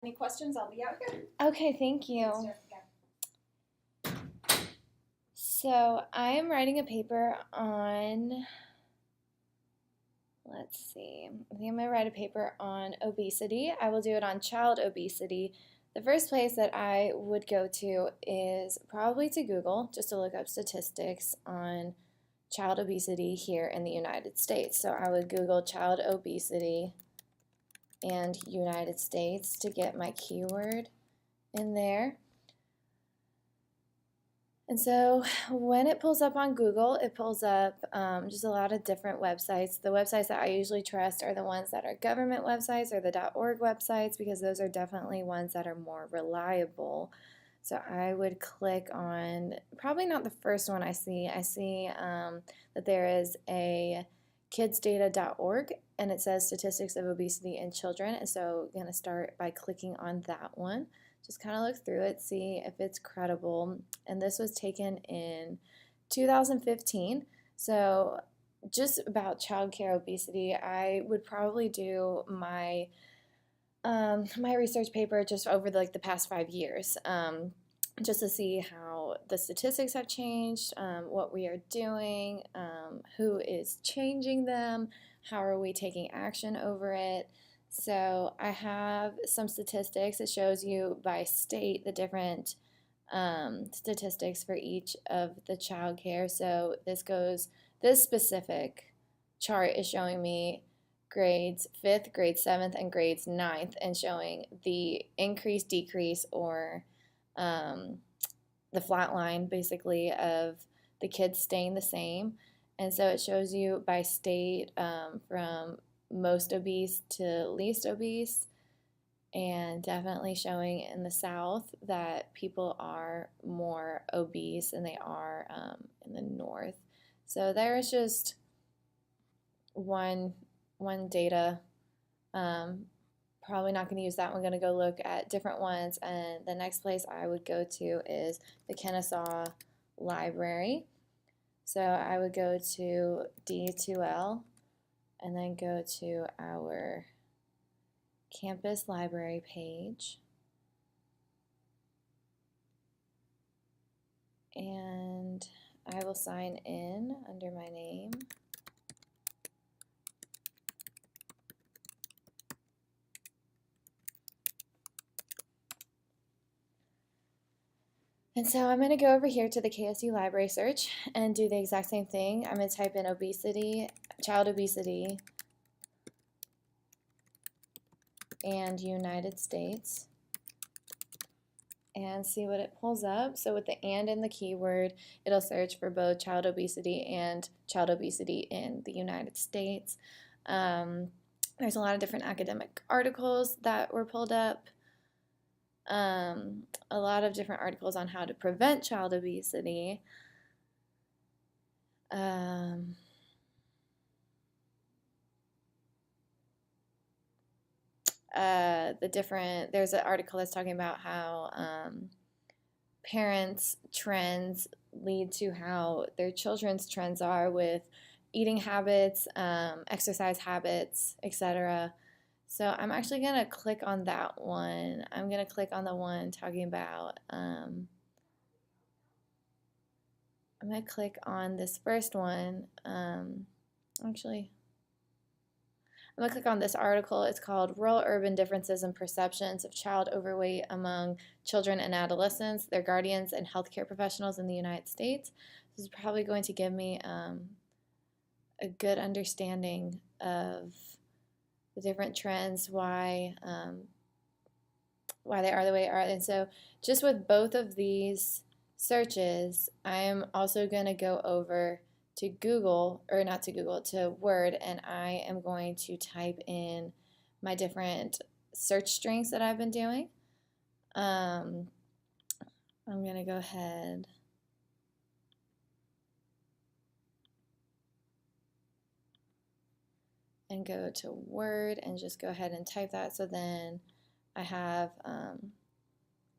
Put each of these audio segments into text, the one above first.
Any questions? I'll be out here. Okay, thank you. So I am writing a paper on, let's see, I think I'm going to write a paper on obesity. I will do it on child obesity. The first place that I would go to is probably to Google, just to look up statistics on child obesity here in the United States. So I would Google child obesity and United States to get my keyword in there. And so when it pulls up on Google, it pulls up just a lot of different websites. The websites that I usually trust are the ones that are government websites or the .org websites, because those are definitely ones that are more reliable. So I would click on, probably not the first one I see. I see that there is a kidsdata.org, and it says statistics of obesity in children. And so I'm going to start by clicking on that one. Just kind of look through it, see if it's credible. And this was taken in 2015. So just about childcare obesity, I would probably do my my research paper just over the past 5 years, just to see how the statistics have changed, what we are doing, who is changing them, how are we taking action over it. So I have some statistics. It shows you by state the different statistics for each of the child care. So this specific chart is showing me grades 5th, grade 7th, and grades 9th, and showing the increase, decrease, or the flat line basically of the kids staying the same. And so it shows you by state, from most obese to least obese, and definitely showing in the South that people are more obese than they are in the North. So there's just one data. Probably not going to use that one. Going to go look at different ones. And the next place I would go to is the Kennesaw Library. So I would go to D2L and then go to our campus library page. And I will sign in under my name. And so I'm going to go over here to the KSU library search and do the exact same thing. I'm going to type in obesity, child obesity, and United States, and see what it pulls up. So with the and in the keyword, it'll search for both child obesity and child obesity in the United States. There's a lot of different academic articles that were pulled up. A lot of different articles on how to prevent child obesity. There's an article that's talking about how parents' trends lead to how their children's trends are with eating habits, exercise habits, etc. So I'm actually going to click on that one. I'm going to click on the one talking about, I'm going to click on this first one. Actually, I'm going to click on this article. It's called Rural-Urban Differences in Perceptions of Child Overweight Among Children and Adolescents, Their Guardians, and Healthcare Professionals in the United States. This is probably going to give me a good understanding of the different trends, why they are the way they are. And so just with both of these searches, I am also going to go over to Google, or not to Google, to Word, and I am going to type in my different search strings that I've been doing. I'm going to go ahead and go to Word and just go ahead and type that, so then I have a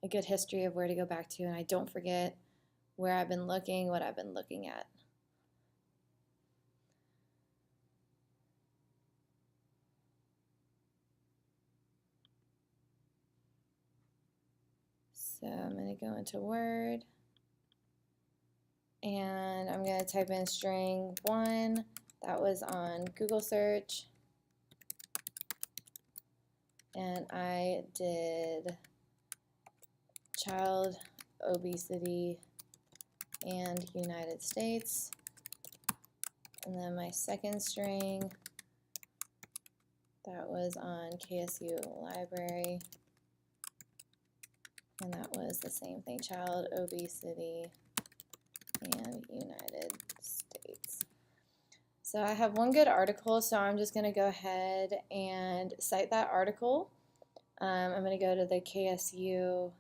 good history of where to go back to, and I don't forget where I've been looking, what I've been looking at. So I'm going to go into Word, and I'm going to type in string 1. That was on Google search. And I did child obesity and United States. And then my second string, that was on KSU Library. And that was the same thing, child obesity and United States. So I have one good article, so I'm just going to go ahead and cite that article. I'm going to go to the KSU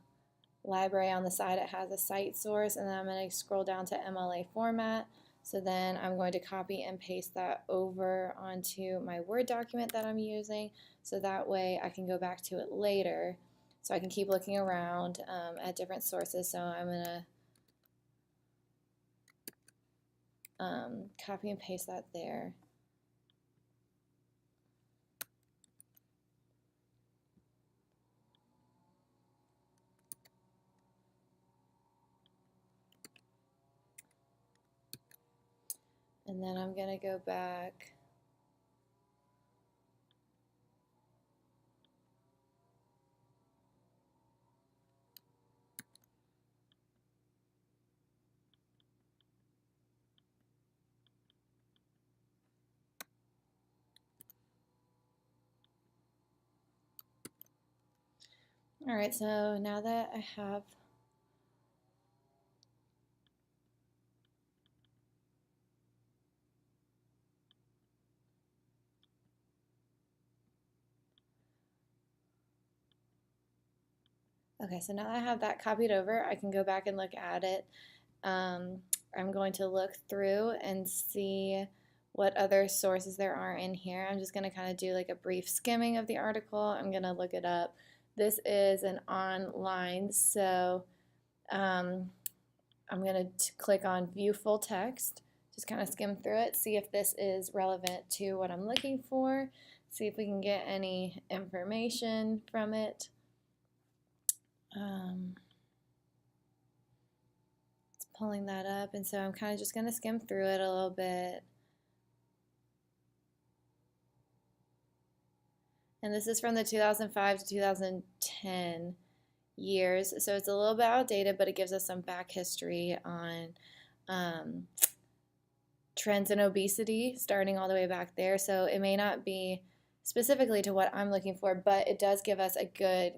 Library. On the side it has a cite source, and then I'm going to scroll down to MLA format. So then I'm going to copy and paste that over onto my Word document that I'm using, so that way I can go back to it later, so I can keep looking around at different sources. So I'm going to copy and paste that there. And then I'm going to go back . Alright, so now that I have so now that I have that copied over, I can go back and look at it. I'm going to look through and see what other sources there are in here. I'm just going to kind of do like a brief skimming of the article. I'm going to look it up. This is an online, so I'm going to click on View Full Text, just kind of skim through it, see if this is relevant to what I'm looking for, see if we can get any information from it. It's pulling that up, and so I'm kind of just going to skim through it a little bit. And this is from the 2005 to 2010 years, so it's a little bit outdated, but it gives us some back history on trends in obesity starting all the way back there. So it may not be specifically to what I'm looking for, but it does give us a good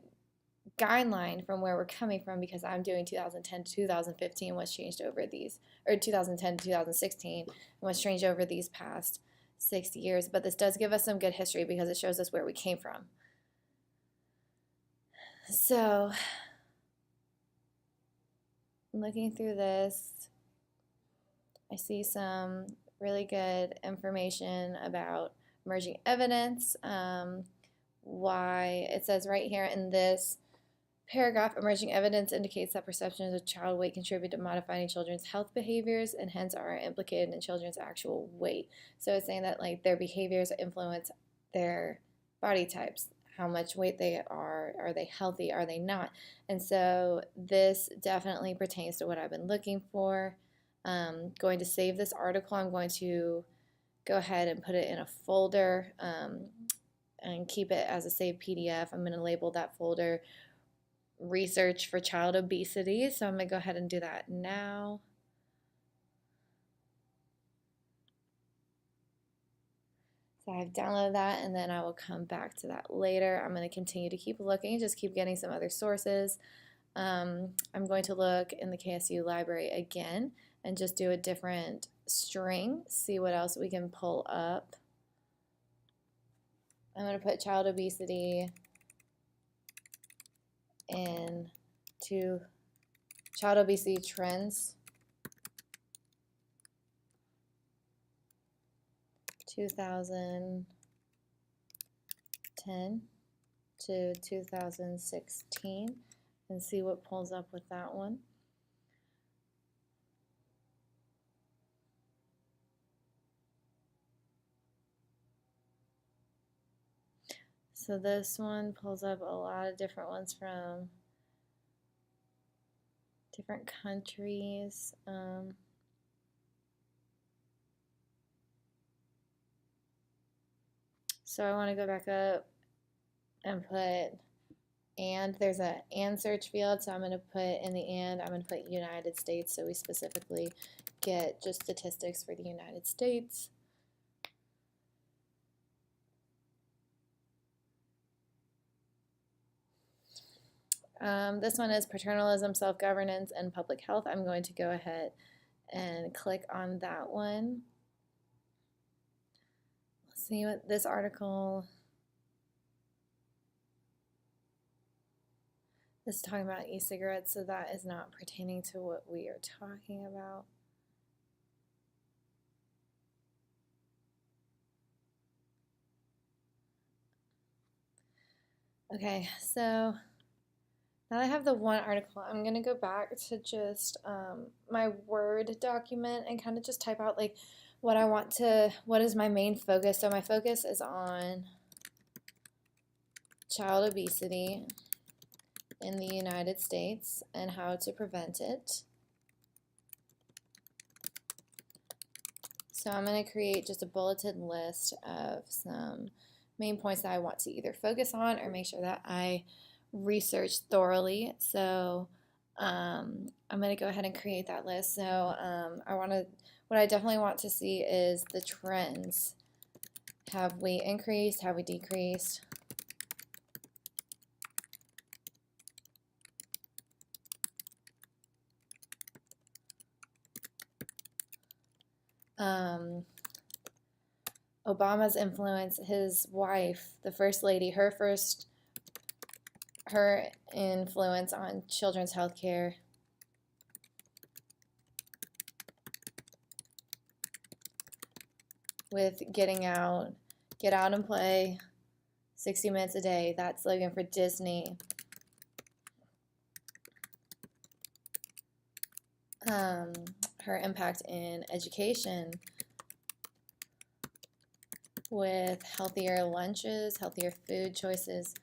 guideline from where we're coming from, because I'm doing 2010 to 2015, what's changed over these, or 2010 to 2016, and what's changed over these past 6 years. But this does give us some good history because it shows us where we came from. So looking through this, I see some really good information about emerging evidence, why it says right here in this paragraph, emerging evidence indicates that perceptions of child weight contribute to modifying children's health behaviors and hence are implicated in children's actual weight. So it's saying that like their behaviors influence their body types, how much weight they are they healthy, are they not? And so this definitely pertains to what I've been looking for. Going to save this article. I'm going to go ahead and put it in a folder and keep it as a saved PDF. I'm going to label that folder Research for Child Obesity. So I'm going to go ahead and do that now. So I've downloaded that, and then I will come back to that later. I'm going to continue to keep looking, just keep getting some other sources. I'm going to look in the KSU library again and just do a different string, see what else we can pull up. I'm going to put child obesity into child obesity trends 2010 to 2016 and see what pulls up with that one. So this one pulls up a lot of different ones from different countries. So I want to go back up and put and. There's a and search field, so I'm going to put in the and, I'm going to put United States, so we specifically get just statistics for the United States. This one is paternalism, self-governance, and public health. I'm going to go ahead and click on that one. Let's see what this article is talking about. E-cigarettes, so that is not pertaining to what we are talking about. Okay, so now that I have the one article, I'm going to go back to just my Word document and kind of just type out like what I want to, what is my main focus. So my focus is on child obesity in the United States and how to prevent it. So I'm going to create just a bulleted list of some main points that I want to either focus on or make sure that I research thoroughly. So I'm going to go ahead and create that list. So what I definitely want to see is the trends. Have we increased? Have we decreased? Obama's influence, his wife, the first lady, her influence on children's health care. With get out and play, 60 minutes a day. That slogan for Disney. Her impact in education with healthier lunches, healthier food choices.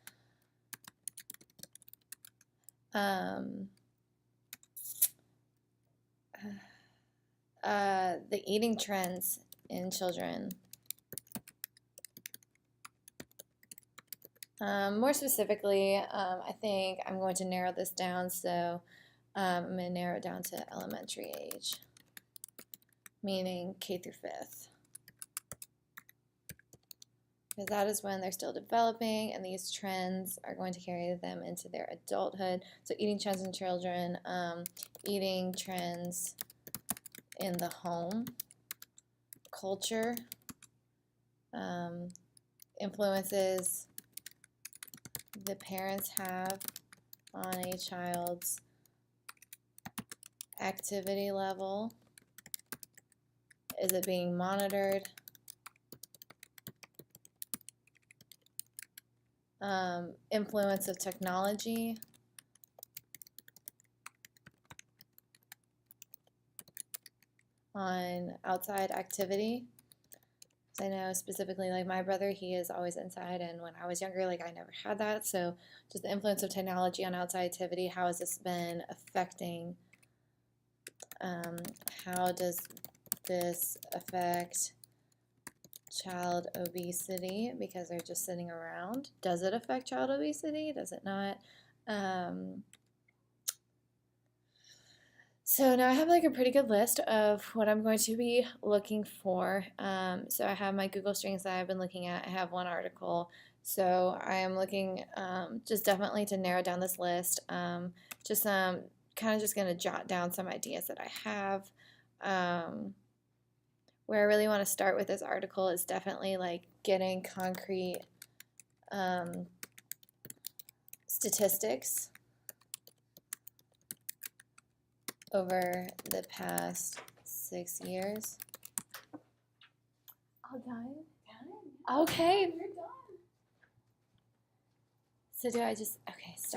The eating trends in children. More specifically, I think I'm going to narrow this down, so I'm going to narrow it down to elementary age, meaning K through 5th. Because that is when they're still developing, and these trends are going to carry them into their adulthood. So eating trends in children, eating trends in the home, culture, influences the parents have on a child's activity level. Is it being monitored? Influence of technology. On outside activity. I know specifically, like my brother, he is always inside, and when I was younger, like I never had that. So just the influence of technology on outside activity, how has this been affecting, how does this affect child obesity, because they're just sitting around? Does it affect child obesity? Does it not? So now I have like a pretty good list of what I'm going to be looking for. So I have my Google strings that I've been looking at. I have one article. So I am looking just definitely to narrow down this list. Kind of just going to jot down some ideas that I have. Where I really want to start with this article is definitely like getting concrete statistics over the past 6 years. All done? Done. Okay. You're done. So do I just, okay, stop.